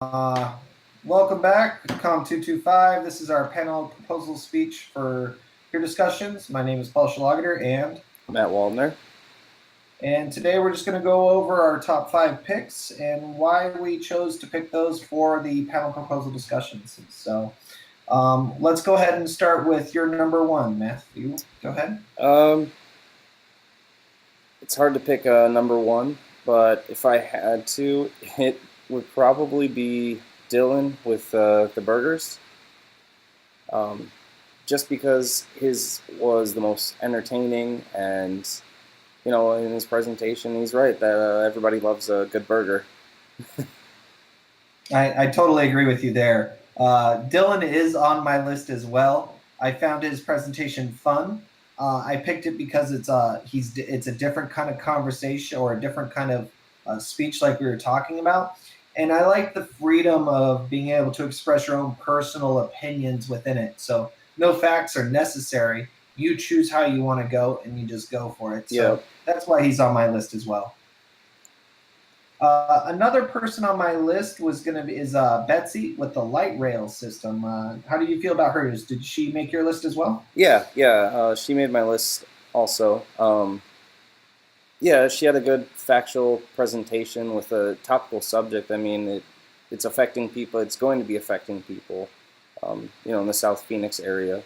Welcome back, Com225. This is our panel proposal speech for your discussions. My name is Paul Schlageter, Matt Waldner. And today we're just going to go over our top 5 picks and why we chose to pick those for the panel proposal discussions. So let's go ahead and start with your number 1, Matthew. Go ahead. It's hard to pick a number 1, but if I had to, it would probably be Dylan with the burgers. Just because his was the most entertaining, and in his presentation, he's right that everybody loves a good burger. I totally agree with you there. Dylan is on my list as well. I found his presentation fun. I picked it because it's a different kind of conversation or a different kind of speech like we were talking about. And I like the freedom of being able to express your own personal opinions within it. So no facts are necessary. You choose how you want to go and you just go for it. So that's why he's on my list as well. Another person on my list is Betsy with the light rail system. How do you feel about hers? Did she make your list as well? Yeah. She made my list also. Yeah, she had a good factual presentation with a topical subject. I mean, it's affecting people. It's going to be affecting people, in the South Phoenix area.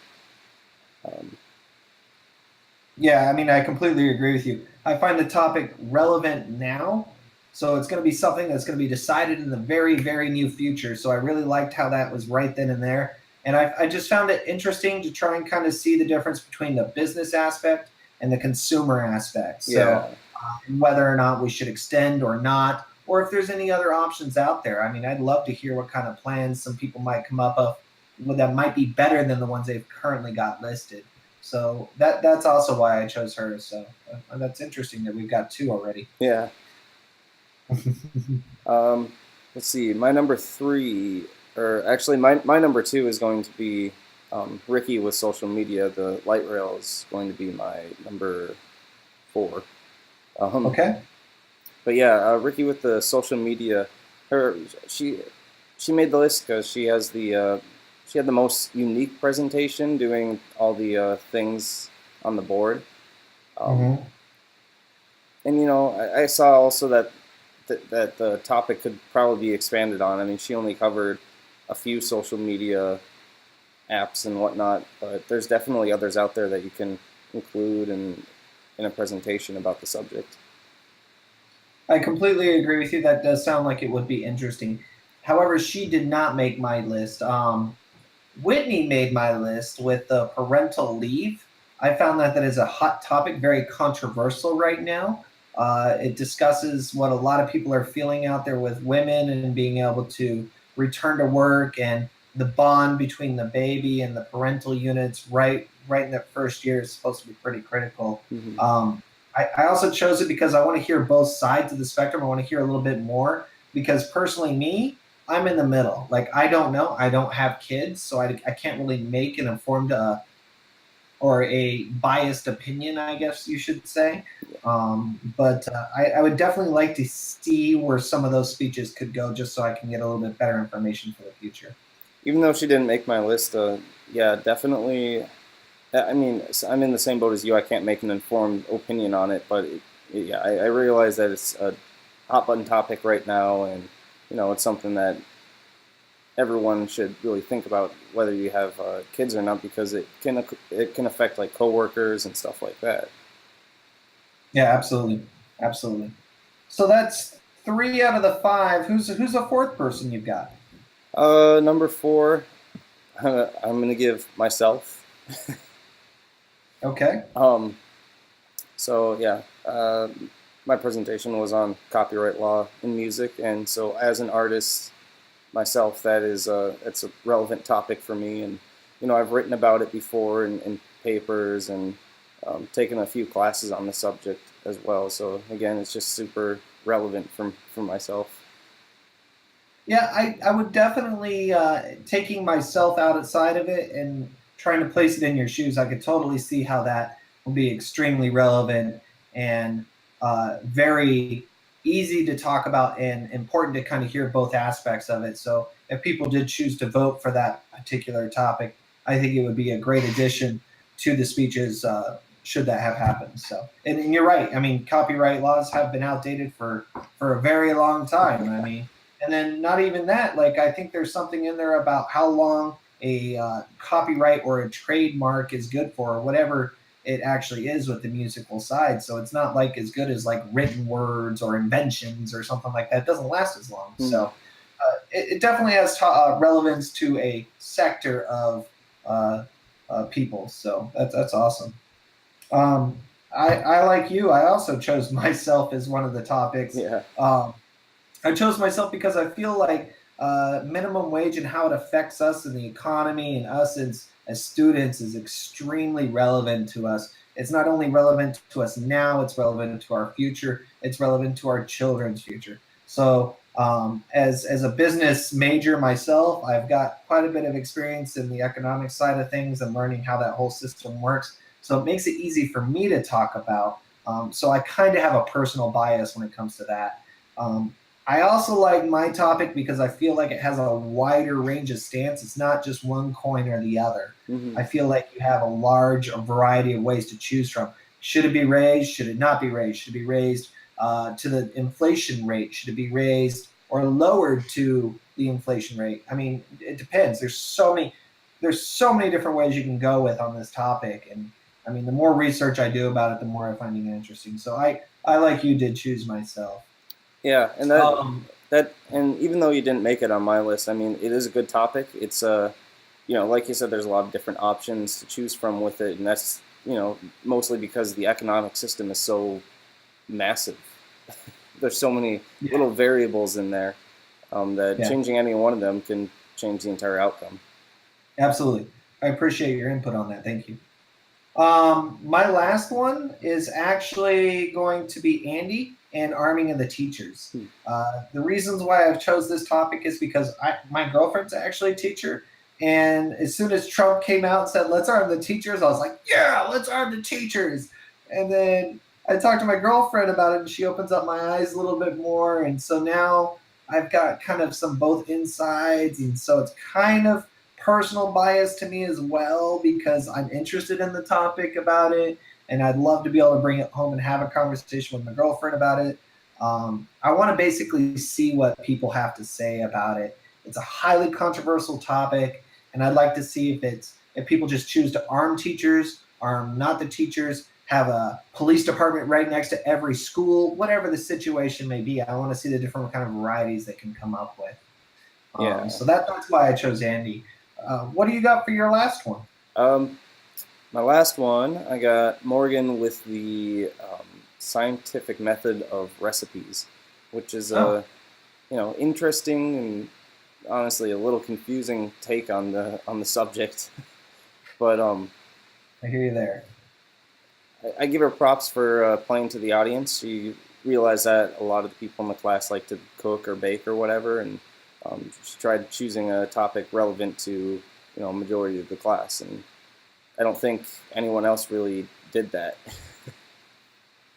Yeah, I mean, I completely agree with you. I find the topic relevant now. So it's going to be something that's going to be decided in the very, very near future. So I really liked how that was right then and there. And I just found it interesting to try and kind of see the difference between the business aspect and the consumer aspect. So whether or not we should extend or not, or if there's any other options out there. I mean, I'd love to hear what kind of plans some people might come up with that might be better than the ones they've currently got listed. So that's also why I chose her. So that's interesting that we've got 2 already. Yeah. Let's see. My number 3, or actually my number 2 is going to be Ricky with social media. The light rail is going to be my number 4. Okay. But yeah, Ricky with the social media. She made the list because she had the most unique presentation, doing all the things on the board. And I saw also that the topic could probably be expanded on. I mean, she only covered a few social media apps and whatnot, but there's definitely others out there that you can include in a presentation about the subject. I completely agree with you. That does sound like it would be interesting. However, she did not make my list. Whitney made my list with the parental leave. I found that is a hot topic, very controversial right now. It discusses what a lot of people are feeling out there with women and being able to return to work, and the bond between the baby and the parental units right in that first year is supposed to be pretty critical. I also chose it because I want to hear both sides of the spectrum. I want to hear a little bit more because personally, I'm in the middle. Like, I don't know. I don't have kids, so I can't really make an informed or a biased opinion, I guess you should say. But I would definitely like to see where some of those speeches could go just so I can get a little bit better information for the future. Even though she didn't make my list, yeah, definitely. I mean, I'm in the same boat as you. I can't make an informed opinion on it, but yeah, I realize that it's a hot button topic right now, and it's something that everyone should really think about, whether you have kids or not, because it can affect like coworkers and stuff like that. Yeah, absolutely. So that's 3 out of the 5. Who's the 4th person you've got? Number 4, I'm gonna give myself. Okay. So yeah, my presentation was on copyright law in music, and so as an artist myself, it's a relevant topic for me, and I've written about it before in papers, and taken a few classes on the subject as well. So again, it's just super relevant for myself. Yeah, I would definitely taking myself outside of it and trying to place it in your shoes. I could totally see how that will be extremely relevant and very easy to talk about and important to kind of hear both aspects of it. So if people did choose to vote for that particular topic, I think it would be a great addition to the speeches should that have happened. So, and you're right. I mean, copyright laws have been outdated for a very long time. I mean, and then not even that. Like, I think there's something in there about how long a copyright or a trademark is good for, or whatever it actually is with the musical side. So it's not like as good as like written words or inventions or something like that. It doesn't last as long. So it definitely has relevance to a sector of uh, people. So that's awesome. Um, I like you. I also chose myself as one of the topics. Yeah. I chose myself because I feel like minimum wage and how it affects us in the economy and us as students is extremely relevant to us. It's not only relevant to us now, it's relevant to our future, it's relevant to our children's future. So, as a business major myself, I've got quite a bit of experience in the economic side of things and learning how that whole system works. So, it makes it easy for me to talk about. So, I kind of have a personal bias when it comes to that. Um, I also like my topic because I feel like it has a wider range of stance. It's not just one coin or the other. Mm-hmm. I feel like you have a large variety of ways to choose from. Should it be raised? Should it not be raised? Should it be raised to the inflation rate? Should it be raised or lowered to the inflation rate? I mean, it depends. There's so many different ways you can go with on this topic, and I mean, the more research I do about it, the more I find it interesting. So I like you did choose myself. Yeah, and Um, and even though you didn't make it on my list, I mean, it is a good topic. It's like you said, there's a lot of different options to choose from with it, and that's mostly because the economic system is so massive. There's so many yeah, little variables in there that yeah, changing any one of them can change the entire outcome. absolutely. I appreciate your input on that. Thank you. My last one is actually going to be Andy and arming of the teachers. Hmm. The reasons why I've chose this topic is because my girlfriend's actually a teacher, and as soon as Trump came out and said let's arm the teachers, I was like, yeah, let's arm the teachers. And then I talked to my girlfriend about it, and she opens up my eyes a little bit more, and so now I've got kind of some both insides, and so it's kind of personal bias to me as well because I'm interested in the topic about it, and I'd love to be able to bring it home and have a conversation with my girlfriend about it. I want to basically see what people have to say about it. It's a highly controversial topic, and I'd like to see if people just choose to arm teachers, arm not the teachers, have a police department right next to every school, whatever the situation may be. I want to see the different kind of varieties they can come up with. Yeah. So that's why I chose Andy. What do you got for your last one? Um, my last one, I got Morgan with the scientific method of recipes, which is Oh, a interesting and honestly a little confusing take on the subject. But I hear you there. I give her props for playing to the audience. She realized that a lot of the people in the class like to cook or bake or whatever, and she tried choosing a topic relevant to majority of the class. And I don't think anyone else really did that.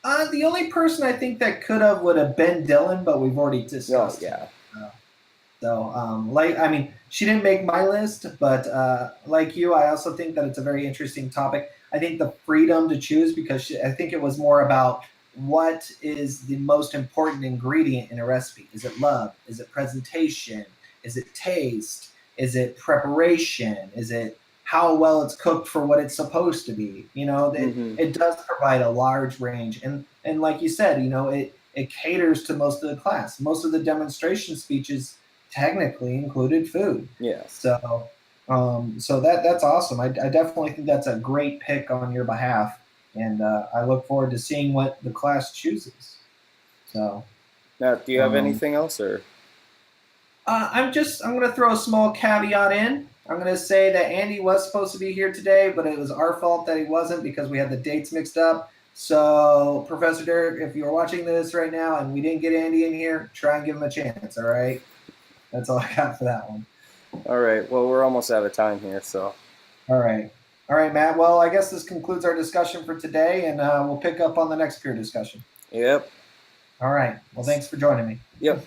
The only person I think that could have would have been Dylan, but we've already Oh discussed him. yeah, Uh, like, I mean, she didn't make my list, but like you, I also think that it's a very interesting topic. I think the freedom to choose, because I think it was more about what is the most important ingredient in a recipe. Is it love? Is it presentation? Is it taste? Is it preparation? Is it how well it's cooked for what it's supposed to be? hmm It does provide a large range, and like you said, it caters to most of the class. Most of the demonstration speeches technically included food. yeah. So that's awesome. I definitely think that's a great pick on your behalf, and I look forward to seeing what the class chooses. So Now, do you have um, anything else, or I'm going to throw a small caveat in. I'm going to say that Andy was supposed to be here today, but it was our fault that he wasn't because we had the dates mixed up. So, Professor Derek, if you're watching this right now and we didn't get Andy in here, try and give him a chance. All right, that's all I got for that one. all right? Well, we're almost out of time here, so All right. All right, Matt. Well, I guess this concludes our discussion for today, and we'll pick up on the next peer discussion. yep. All right. Well, thanks for joining me. Yep.